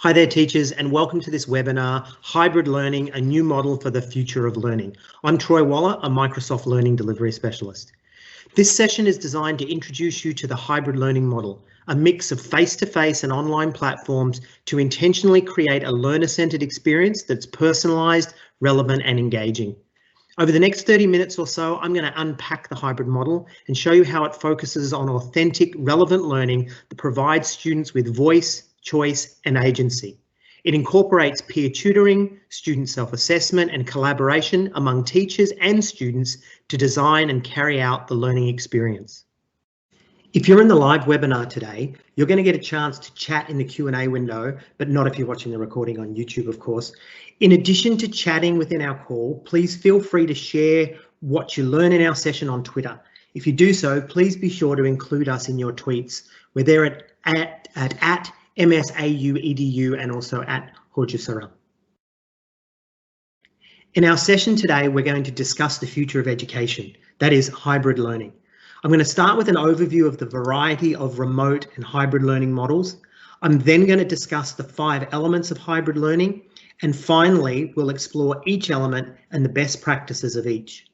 Hi there teachers, and welcome to this webinar, Hybrid Learning, a new model for the future of learning. I'm Troy Waller, a Microsoft Learning Delivery Specialist. This session is designed to introduce you to the hybrid learning model, a mix of face-to-face and online platforms to intentionally create a learner-centered experience that's personalised, relevant and engaging. Over the next 30 minutes or so, I'm going to unpack the hybrid model and show you how it focuses on authentic, relevant learning that provides students with voice, choice and agency. It incorporates peer tutoring, student self-assessment and collaboration among teachers and students to design and carry out the learning experience. If you're in the live webinar today, you're going to get a chance to chat in the Q&A window, but not if you're watching the recording on YouTube, of course. In addition to chatting within our call, please feel free to share what you learn in our session on Twitter. If you do so, please be sure to include us in your tweets. We're there at MSAUEDU and also at Hojusara. In our session today, we're going to discuss the future of education, that is hybrid learning. I'm going to start with an overview of the variety of remote and hybrid learning models. I'm then going to discuss the 5 elements of hybrid learning, and finally, we'll explore each element and the best practices of each.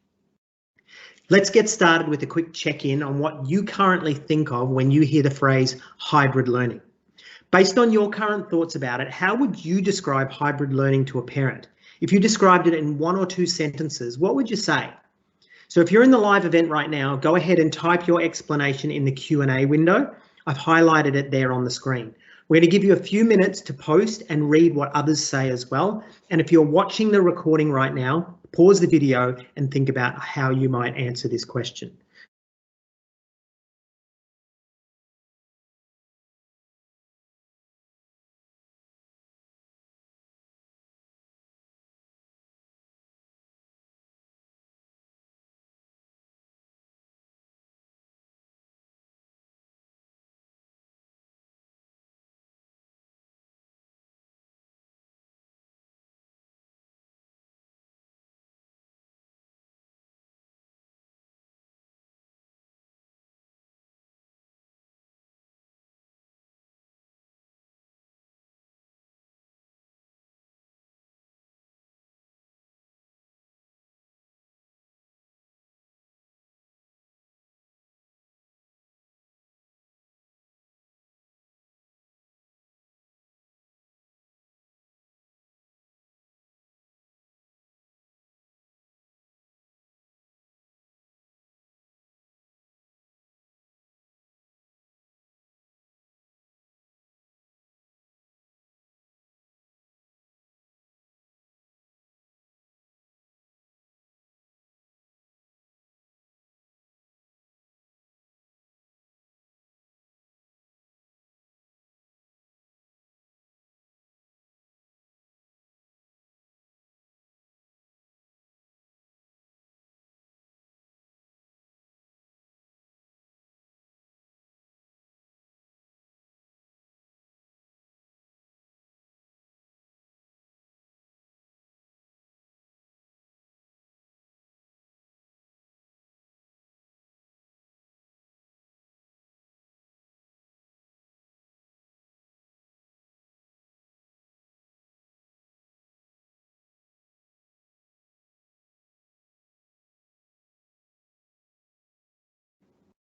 Let's get started with a quick check-in on what you currently think of when you hear the phrase hybrid learning. Based on your current thoughts about it, how would you describe hybrid learning to a parent? If you described it in 1 or 2 sentences, what would you say? So if you're in the live event right now, go ahead and type your explanation in the Q&A window. I've highlighted it there on the screen. We're going to give you a few minutes to post and read what others say as well. And if you're watching the recording right now, pause the video and think about how you might answer this question.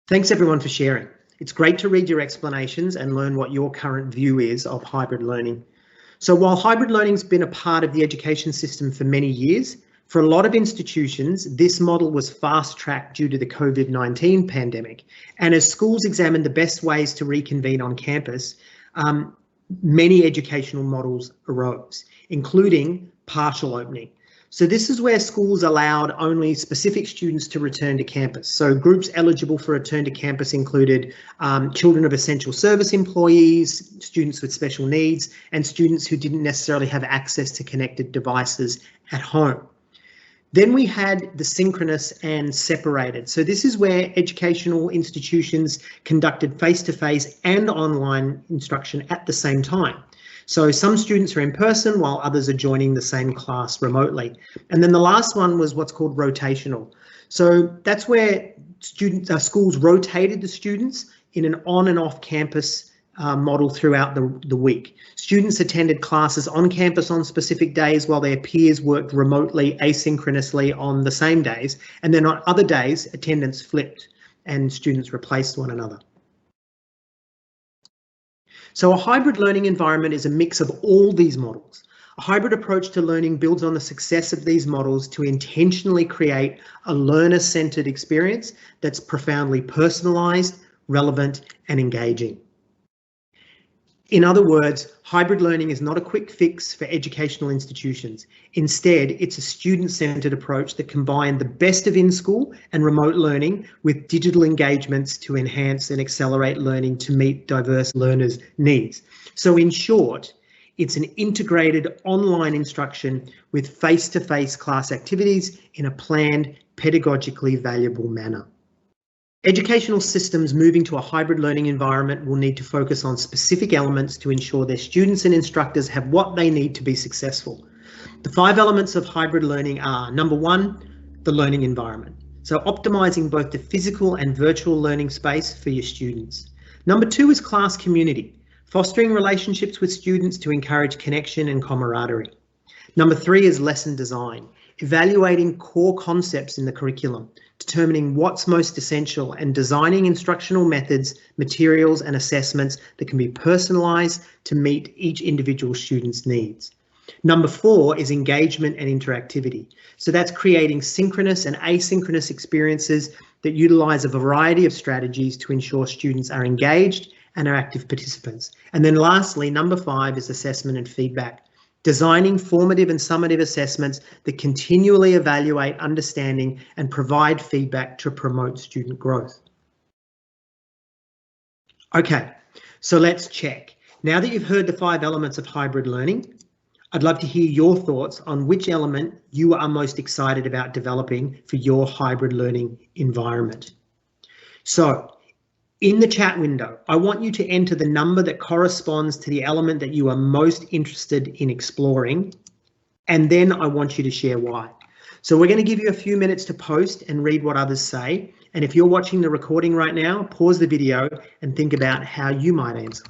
Thanks everyone for sharing. It's great to read your explanations and learn what your current view is of hybrid learning. So while hybrid learning's been a part of the education system for many years, for a lot of institutions, this model was fast-tracked due to the COVID-19 pandemic. And as schools examined the best ways to reconvene on campus, many educational models arose, including partial opening. So this is where schools allowed only specific students to return to campus. So groups eligible for return to campus included children of essential service employees, students with special needs, and students who didn't necessarily have access to connected devices at home. Then we had the synchronous and separated. So this is where educational institutions conducted face-to-face and online instruction at the same time. So some students are in person while others are joining the same class remotely. And then the last one was what's called rotational. So that's where schools rotated the students in an on and off campus model throughout the week. Students attended classes on campus on specific days while their peers worked remotely, asynchronously on the same days, and then on other days attendance flipped and students replaced one another. So a hybrid learning environment is a mix of all these models. A hybrid approach to learning builds on the success of these models to intentionally create a learner-centered experience that's profoundly personalised, relevant, and engaging. In other words, hybrid learning is not a quick fix for educational institutions. Instead, it's a student-centered approach that combines the best of in-school and remote learning with digital engagements to enhance and accelerate learning to meet diverse learners' needs. So in short, it's an integrated online instruction with face-to-face class activities in a planned, pedagogically valuable manner. Educational systems moving to a hybrid learning environment will need to focus on specific elements to ensure their students and instructors have what they need to be successful. The 5 elements of hybrid learning are: number 1, the learning environment. So optimizing both the physical and virtual learning space for your students. Number 2 is class community, fostering relationships with students to encourage connection and camaraderie. Number 3 is lesson design, evaluating core concepts in the curriculum, determining what's most essential and designing instructional methods, materials and assessments that can be personalised to meet each individual student's needs. Number 4 is engagement and interactivity. So that's creating synchronous and asynchronous experiences that utilise a variety of strategies to ensure students are engaged and are active participants. And then lastly, number 5 is assessment and feedback. Designing formative and summative assessments that continually evaluate understanding and provide feedback to promote student growth. Okay, so let's check. Now that you've heard the 5 elements of hybrid learning, I'd love to hear your thoughts on which element you are most excited about developing for your hybrid learning environment. So, in the chat window, I want you to enter the number that corresponds to the element that you are most interested in exploring, and then I want you to share why. So we're going to give you a few minutes to post and read what others say, and if you're watching the recording right now, pause the video and think about how you might answer.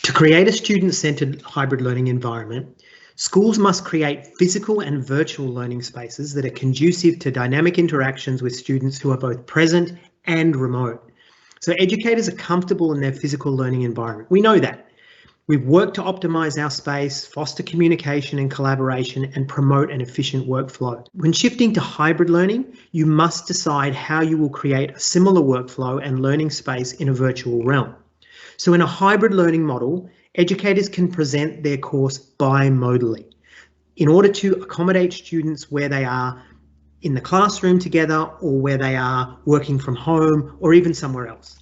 To create a student-centered hybrid learning environment, schools must create physical and virtual learning spaces that are conducive to dynamic interactions with students who are both present and remote. So educators are comfortable in their physical learning environment. We know that. We've worked to optimise our space, foster communication and collaboration, and promote an efficient workflow. When shifting to hybrid learning, you must decide how you will create a similar workflow and learning space in a virtual realm. So in a hybrid learning model, educators can present their course bi-modally in order to accommodate students where they are in the classroom together or where they are working from home or even somewhere else.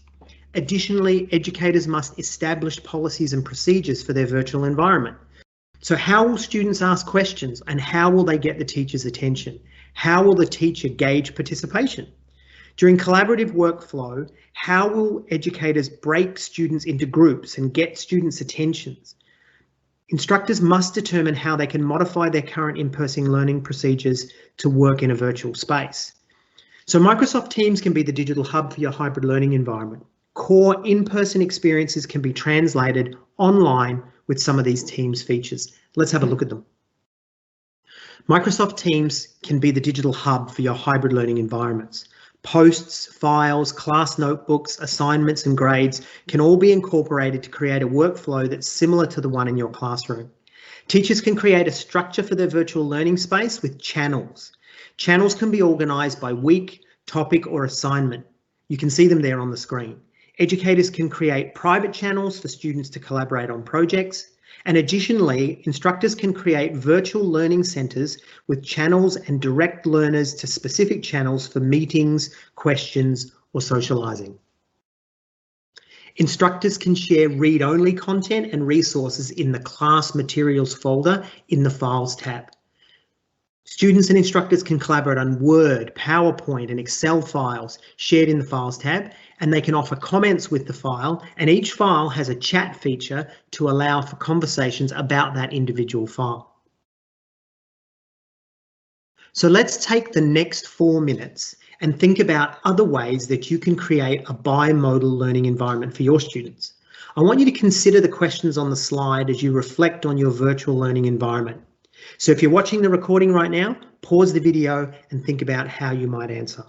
Additionally, educators must establish policies and procedures for their virtual environment. So how will students ask questions and how will they get the teacher's attention? How will the teacher gauge participation? During collaborative workflow, how will educators break students into groups and get students' attentions? Instructors must determine how they can modify their current in-person learning procedures to work in a virtual space. So Microsoft Teams can be the digital hub for your hybrid learning environment. Core in-person experiences can be translated online with some of these Teams features. Let's have a look at them. Microsoft Teams can be the digital hub for your hybrid learning environments. Posts, files, class notebooks, assignments and grades can all be incorporated to create a workflow that's similar to the one in your classroom. Teachers can create a structure for their virtual learning space with channels. Channels can be organised by week, topic or assignment. You can see them there on the screen. Educators can create private channels for students to collaborate on projects. And additionally, instructors can create virtual learning centres with channels and direct learners to specific channels for meetings, questions or socialising. Instructors can share read-only content and resources in the class materials folder in the Files tab. Students and instructors can collaborate on Word, PowerPoint and Excel files shared in the Files tab, and they can offer comments with the file, and each file has a chat feature to allow for conversations about that individual file. So let's take the next 4 minutes and think about other ways that you can create a bi-modal learning environment for your students. I want you to consider the questions on the slide as you reflect on your virtual learning environment. So if you're watching the recording right now, pause the video and think about how you might answer.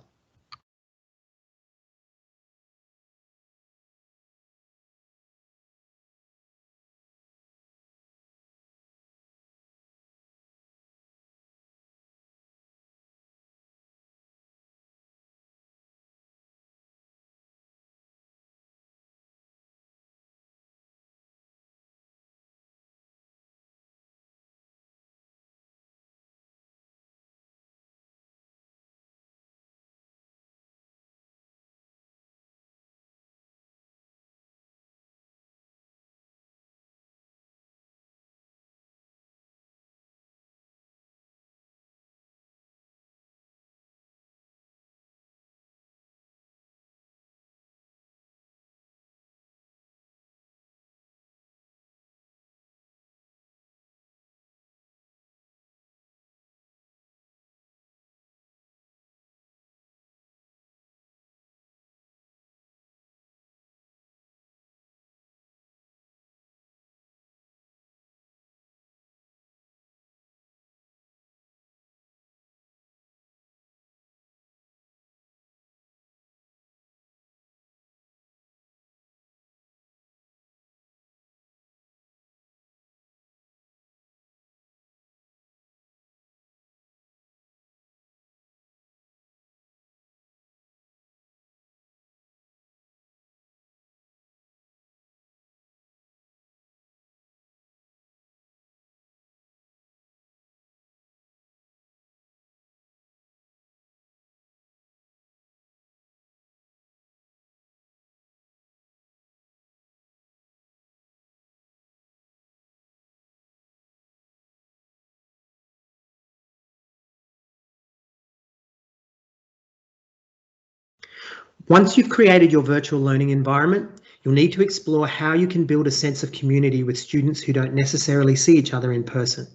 Once you've created your virtual learning environment, you'll need to explore how you can build a sense of community with students who don't necessarily see each other in person.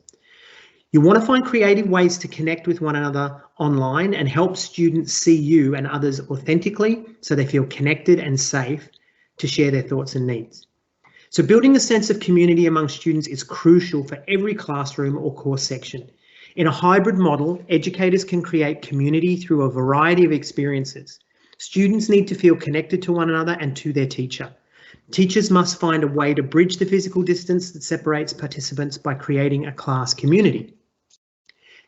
You want to find creative ways to connect with one another online and help students see you and others authentically so they feel connected and safe to share their thoughts and needs. So building a sense of community among students is crucial for every classroom or course section. In a hybrid model, educators can create community through a variety of experiences. Students need to feel connected to one another and to their teacher. Teachers must find a way to bridge the physical distance that separates participants by creating a class community.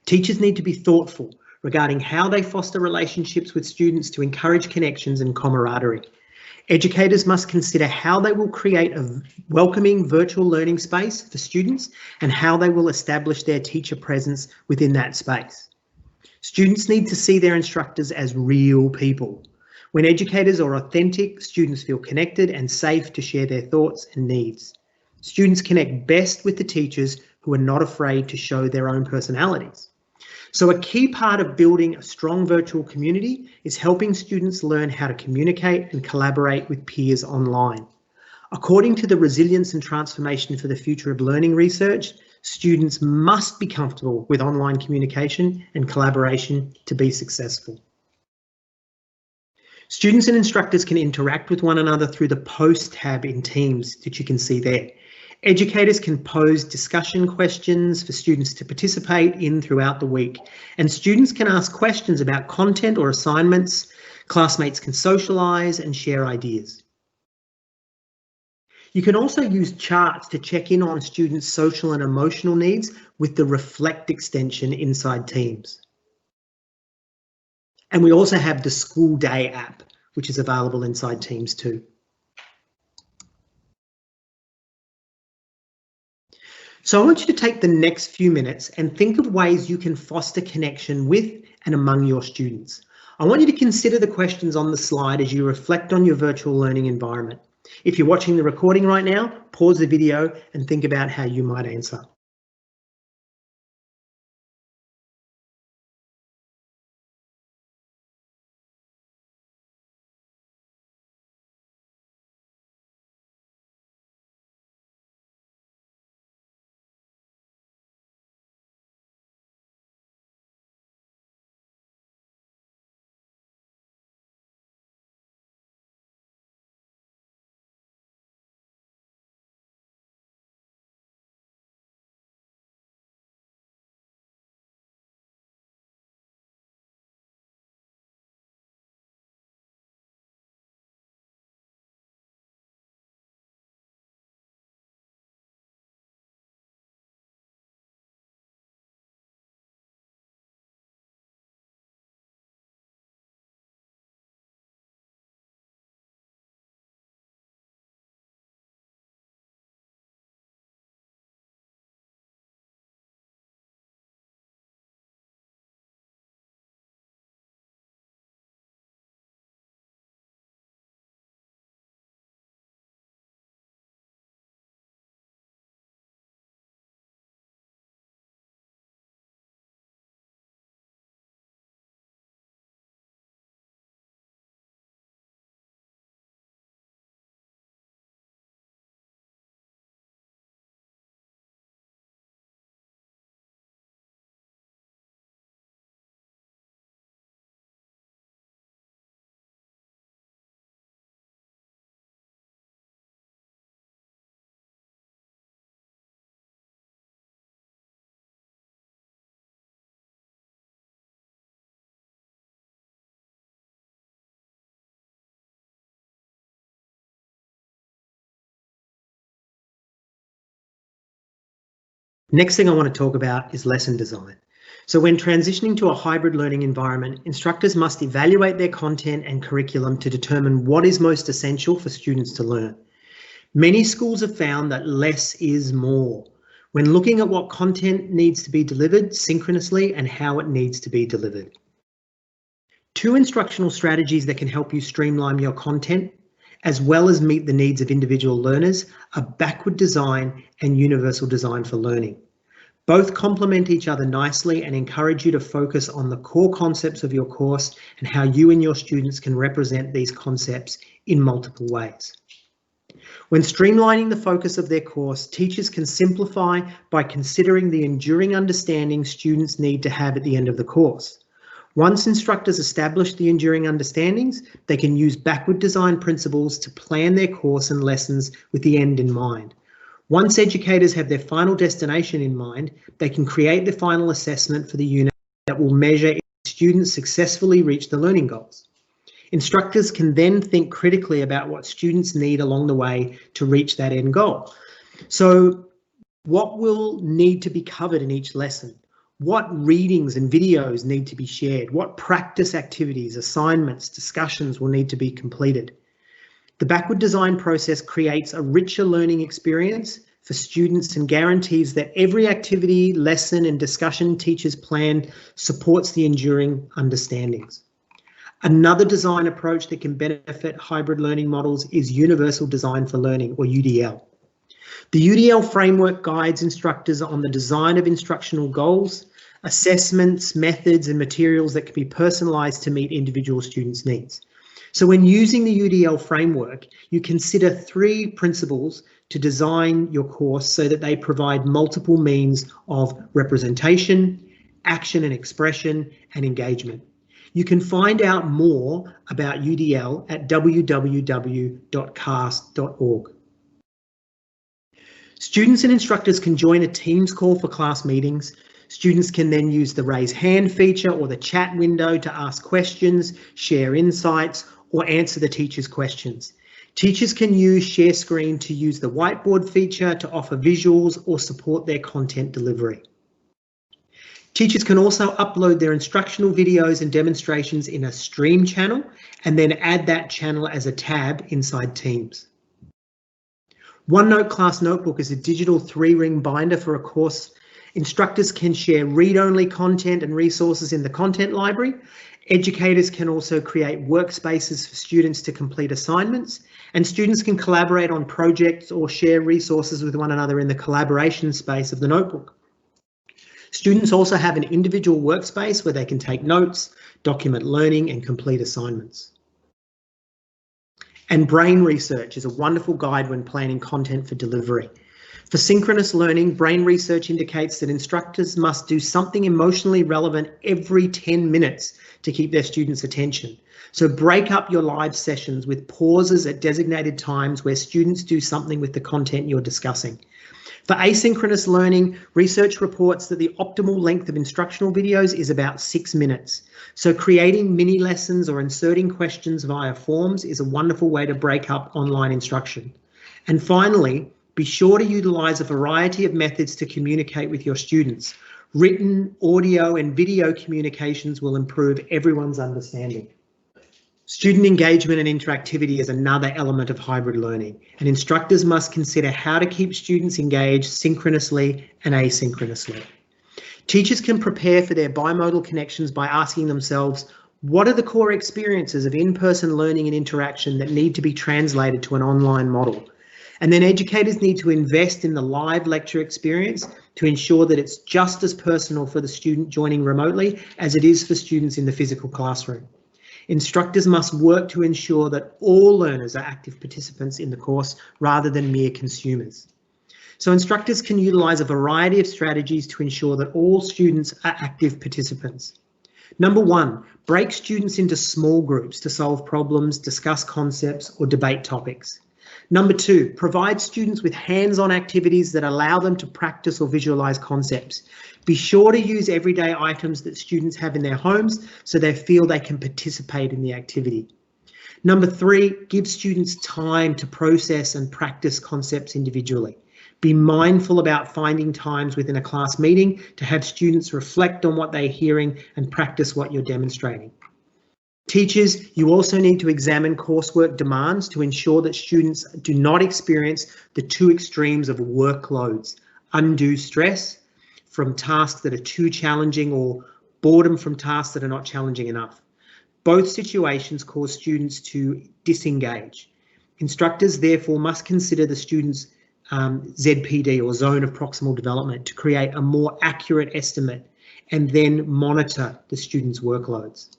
Teachers need to be thoughtful regarding how they foster relationships with students to encourage connections and camaraderie. Educators must consider how they will create a welcoming virtual learning space for students and how they will establish their teacher presence within that space. Students need to see their instructors as real people. When educators are authentic, students feel connected and safe to share their thoughts and needs. Students connect best with the teachers who are not afraid to show their own personalities. So a key part of building a strong virtual community is helping students learn how to communicate and collaborate with peers online. According to the Resilience and Transformation for the Future of Learning research, students must be comfortable with online communication and collaboration to be successful. Students and instructors can interact with one another through the Post tab in Teams that you can see there. Educators can pose discussion questions for students to participate in throughout the week, and students can ask questions about content or assignments. Classmates can socialise and share ideas. You can also use charts to check in on students' social and emotional needs with the Reflect extension inside Teams. And we also have the School Day app, which is available inside Teams too. So I want you to take the next few minutes and think of ways you can foster connection with and among your students. I want you to consider the questions on the slide as you reflect on your virtual learning environment. If you're watching the recording right now, pause the video and think about how you might answer. Next thing I want to talk about is lesson design. So when transitioning to a hybrid learning environment, instructors must evaluate their content and curriculum to determine what is most essential for students to learn. Many schools have found that less is more when looking at what content needs to be delivered synchronously and how it needs to be delivered. Two instructional strategies that can help you streamline your content as well as meet the needs of individual learners are backward design and universal design for learning. Both complement each other nicely and encourage you to focus on the core concepts of your course and how you and your students can represent these concepts in multiple ways. When streamlining the focus of their course, teachers can simplify by considering the enduring understanding students need to have at the end of the course. Once instructors establish the enduring understandings, they can use backward design principles to plan their course and lessons with the end in mind. Once educators have their final destination in mind, they can create the final assessment for the unit that will measure if students successfully reach the learning goals. Instructors can then think critically about what students need along the way to reach that end goal. So what will need to be covered in each lesson? What readings and videos need to be shared? What practice activities, assignments, discussions will need to be completed? The backward design process creates a richer learning experience for students and guarantees that every activity, lesson and discussion teachers plan supports the enduring understandings. Another design approach that can benefit hybrid learning models is Universal Design for Learning, or UDL. The UDL framework guides instructors on the design of instructional goals, assessments, methods and materials that can be personalised to meet individual students' needs. So when using the UDL framework, you consider 3 principles to design your course so that they provide multiple means of representation, action and expression, and engagement. You can find out more about UDL at www.cast.org. Students and instructors can join a Teams call for class meetings. Students can then use the raise hand feature or the chat window to ask questions, share insights, or answer the teacher's questions. Teachers can use share screen to use the whiteboard feature to offer visuals or support their content delivery. Teachers can also upload their instructional videos and demonstrations in a stream channel and then add that channel as a tab inside Teams. OneNote Class Notebook is a digital 3-ring binder for a course. Instructors can share read-only content and resources in the content library. Educators can also create workspaces for students to complete assignments, and students can collaborate on projects or share resources with one another in the collaboration space of the notebook. Students also have an individual workspace where they can take notes, document learning, and complete assignments. And Brain Research is a wonderful guide when planning content for delivery. For synchronous learning, Brain Research indicates that instructors must do something emotionally relevant every 10 minutes to keep their students' attention. So break up your live sessions with pauses at designated times where students do something with the content you're discussing. For asynchronous learning, research reports that the optimal length of instructional videos is about 6 minutes. So creating mini lessons or inserting questions via forms is a wonderful way to break up online instruction. And finally, be sure to utilise a variety of methods to communicate with your students. Written, audio and video communications will improve everyone's understanding. Student engagement and interactivity is another element of hybrid learning, and instructors must consider how to keep students engaged synchronously and asynchronously. Teachers can prepare for their bimodal connections by asking themselves, what are the core experiences of in-person learning and interaction that need to be translated to an online model? And then educators need to invest in the live lecture experience to ensure that it's just as personal for the student joining remotely as it is for students in the physical classroom. Instructors must work to ensure that all learners are active participants in the course rather than mere consumers. So instructors can utilise a variety of strategies to ensure that all students are active participants. Number 1, break students into small groups to solve problems, discuss concepts or debate topics. Number 2, provide students with hands-on activities that allow them to practice or visualise concepts. Be sure to use everyday items that students have in their homes so they feel they can participate in the activity. Number 3, give students time to process and practice concepts individually. Be mindful about finding times within a class meeting to have students reflect on what they're hearing and practice what you're demonstrating. Teachers, you also need to examine coursework demands to ensure that students do not experience the 2 extremes of workloads, undue stress from tasks that are too challenging or boredom from tasks that are not challenging enough. Both situations cause students to disengage. Instructors therefore must consider the students' ZPD or zone of proximal development to create a more accurate estimate and then monitor the students' workloads.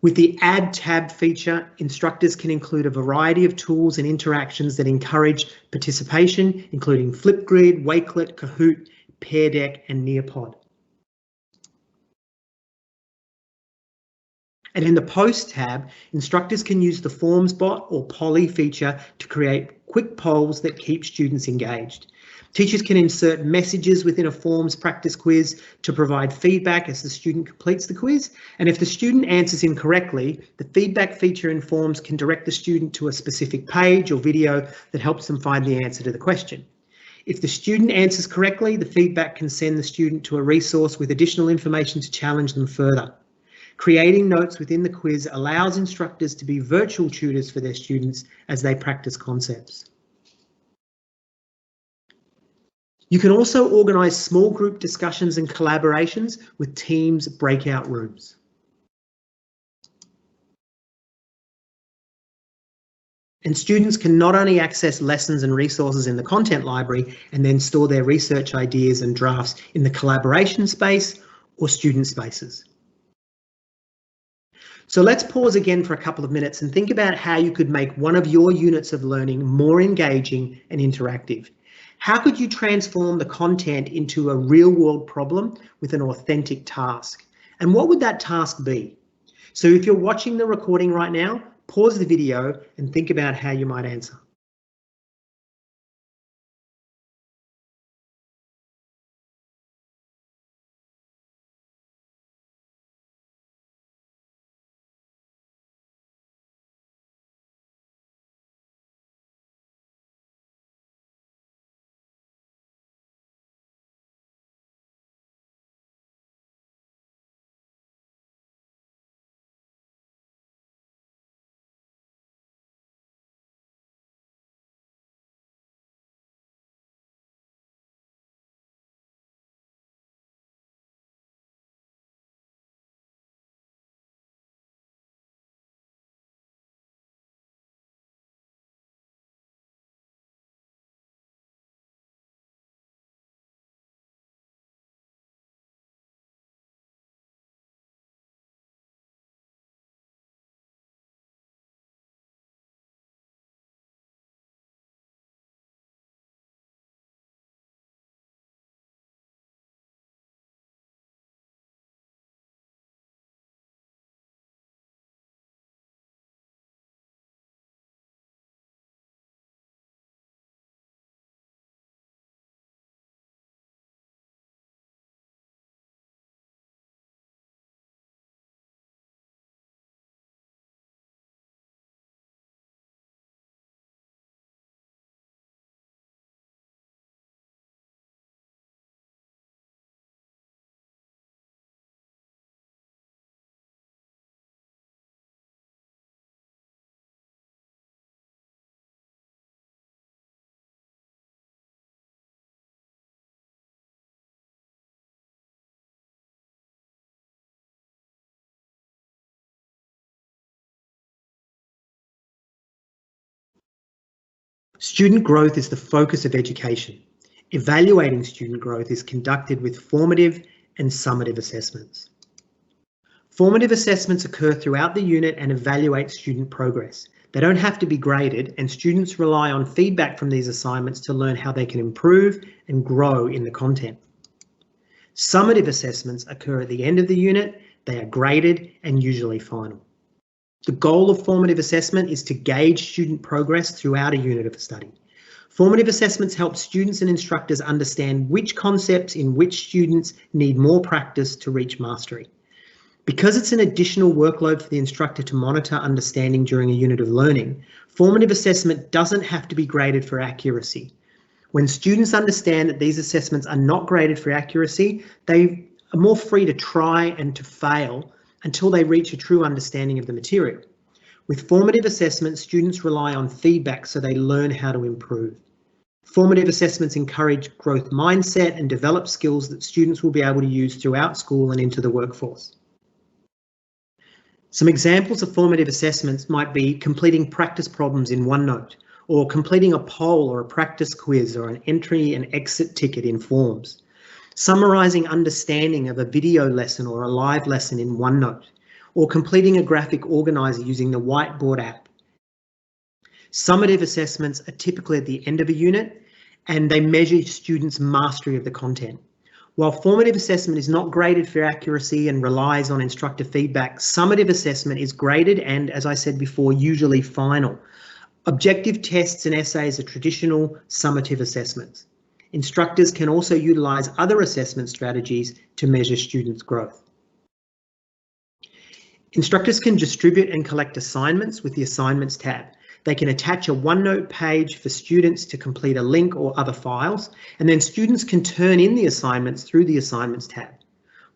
With the Add tab feature, instructors can include a variety of tools and interactions that encourage participation, including Flipgrid, Wakelet, Kahoot, Pear Deck and Nearpod. And in the Post tab, instructors can use the Forms bot or Polly feature to create quick polls that keep students engaged. Teachers can insert messages within a Forms practice quiz to provide feedback as the student completes the quiz. And if the student answers incorrectly, the feedback feature in Forms can direct the student to a specific page or video that helps them find the answer to the question. If the student answers correctly, the feedback can send the student to a resource with additional information to challenge them further. Creating notes within the quiz allows instructors to be virtual tutors for their students as they practice concepts. You can also organise small group discussions and collaborations with Teams breakout rooms. And students can not only access lessons and resources in the content library and then store their research ideas and drafts in the collaboration space or student spaces. So let's pause again for a couple of minutes and think about how you could make one of your units of learning more engaging and interactive. How could you transform the content into a real-world problem with an authentic task? And what would that task be? So if you're watching the recording right now, pause the video and think about how you might answer. Student growth is the focus of education. Evaluating student growth is conducted with formative and summative assessments. Formative assessments occur throughout the unit and evaluate student progress. They don't have to be graded, and students rely on feedback from these assignments to learn how they can improve and grow in the content. Summative assessments occur at the end of the unit. They are graded and usually final. The goal of formative assessment is to gauge student progress throughout a unit of study. Formative assessments help students and instructors understand which concepts in which students need more practice to reach mastery. Because it's an additional workload for the instructor to monitor understanding during a unit of learning, formative assessment doesn't have to be graded for accuracy. When students understand that these assessments are not graded for accuracy, they are more free to try and to fail until they reach a true understanding of the material. With formative assessment, students rely on feedback so they learn how to improve. Formative assessments encourage growth mindset and develop skills that students will be able to use throughout school and into the workforce. Some examples of formative assessments might be completing practice problems in OneNote, or completing a poll or a practice quiz or an entry and exit ticket in Forms. Summarising understanding of a video lesson or a live lesson in OneNote, or completing a graphic organiser using the Whiteboard app. Summative assessments are typically at the end of a unit and they measure students' mastery of the content. While formative assessment is not graded for accuracy and relies on instructor feedback, summative assessment is graded and, as I said before, usually final. Objective tests and essays are traditional summative assessments. Instructors can also utilise other assessment strategies to measure students' growth. Instructors can distribute and collect assignments with the Assignments tab. They can attach a OneNote page for students to complete a link or other files, and then students can turn in the assignments through the Assignments tab.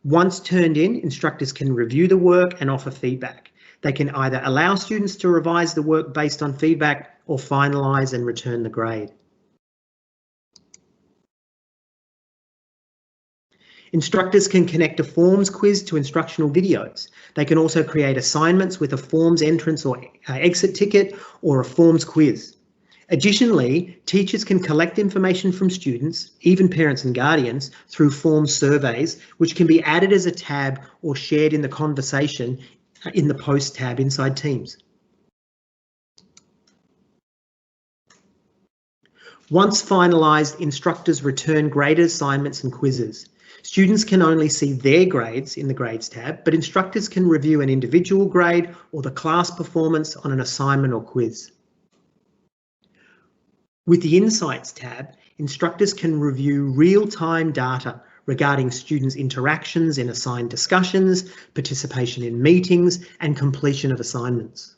Once turned in, instructors can review the work and offer feedback. They can either allow students to revise the work based on feedback or finalise and return the grade. Instructors can connect a forms quiz to instructional videos. They can also create assignments with a forms entrance or exit ticket or a forms quiz. Additionally, teachers can collect information from students, even parents and guardians, through forms surveys, which can be added as a tab or shared in the conversation in the Post tab inside Teams. Once finalised, instructors return graded assignments and quizzes. Students can only see their grades in the Grades tab, but instructors can review an individual grade or the class performance on an assignment or quiz. With the Insights tab, instructors can review real-time data regarding students' interactions in assigned discussions, participation in meetings, and completion of assignments.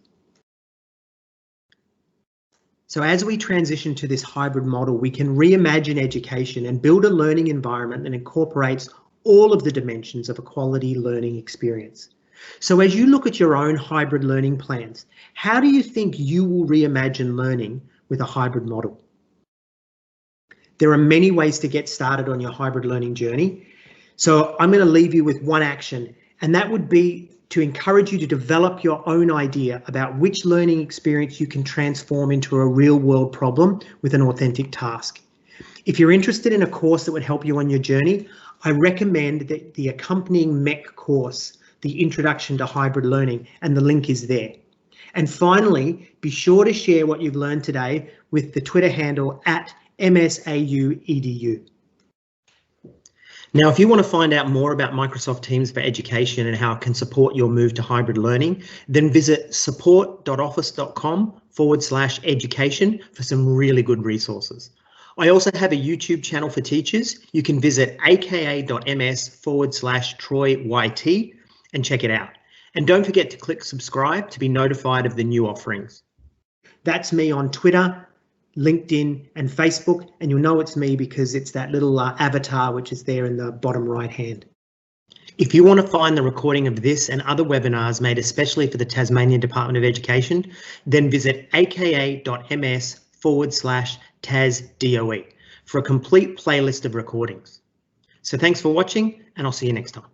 So as we transition to this hybrid model, we can reimagine education and build a learning environment that incorporates all of the dimensions of a quality learning experience. So as you look at your own hybrid learning plans, how do you think you will reimagine learning with a hybrid model? There are many ways to get started on your hybrid learning journey. So I'm going to leave you with one action, and that would be to encourage you to develop your own idea about which learning experience you can transform into a real-world problem with an authentic task. If you're interested in a course that would help you on your journey, I recommend that the accompanying MEC course, the Introduction to Hybrid Learning, and the link is there. And finally, be sure to share what you've learned today with the Twitter handle @MSAUEDU. Now, if you want to find out more about Microsoft Teams for Education and how it can support your move to hybrid learning, then visit support.office.com/education for some really good resources. I also have a YouTube channel for teachers. You can visit aka.ms/TroyYT and check it out. And don't forget to click subscribe to be notified of the new offerings. That's me on Twitter, LinkedIn and Facebook, and you'll know it's me because it's that little avatar which is there in the bottom right hand. If you want to find the recording of this and other webinars made especially for the Tasmanian Department of Education, then visit aka.ms/TasDOE for a complete playlist of recordings. So thanks for watching, and I'll see you next time.